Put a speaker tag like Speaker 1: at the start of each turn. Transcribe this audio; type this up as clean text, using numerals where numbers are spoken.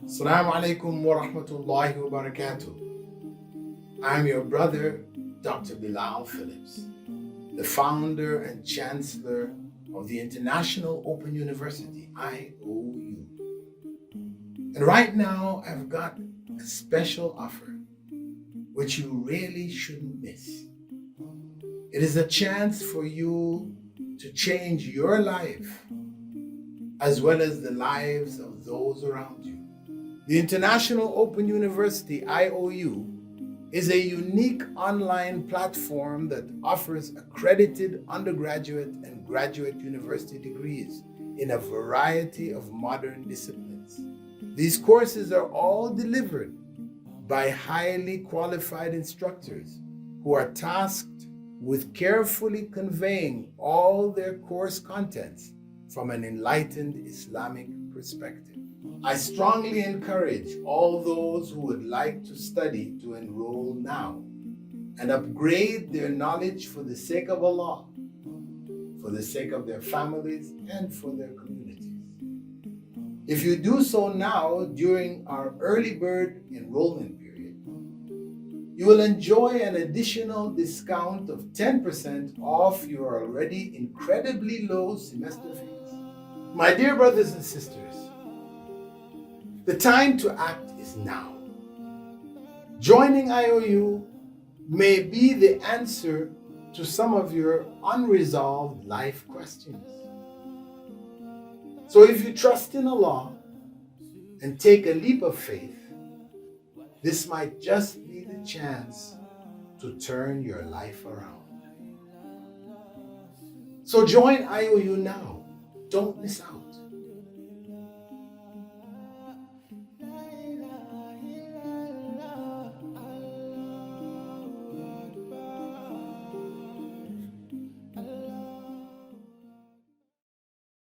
Speaker 1: Assalamu alaikum wa rahmatullahi wa barakatuh. I'm your brother, Dr. Bilal Phillips, the founder and chancellor of the International Open University, IOU. And right now, I've got a special offer, which you really shouldn't miss. It is a chance for you to change your life as well as the lives of those around you. The International Open University, IOU, is a unique online platform that offers accredited undergraduate and graduate university degrees in a variety of modern disciplines. These courses are all delivered by highly qualified instructors who are tasked with carefully conveying all their course contents from an enlightened Islamic perspective. I strongly encourage all those who would like to study to enroll now and upgrade their knowledge for the sake of Allah, for the sake of their families, and for their communities. If you do so now during our early bird enrollment period, you will enjoy an additional discount of 10% off your already incredibly low semester fees. My dear brothers and sisters, the time to act is now. Joining IOU may be the answer to some of your unresolved life questions. So if you trust in Allah and take a leap of faith, this might just be the chance to turn your life around. So join IOU now. Don't miss out.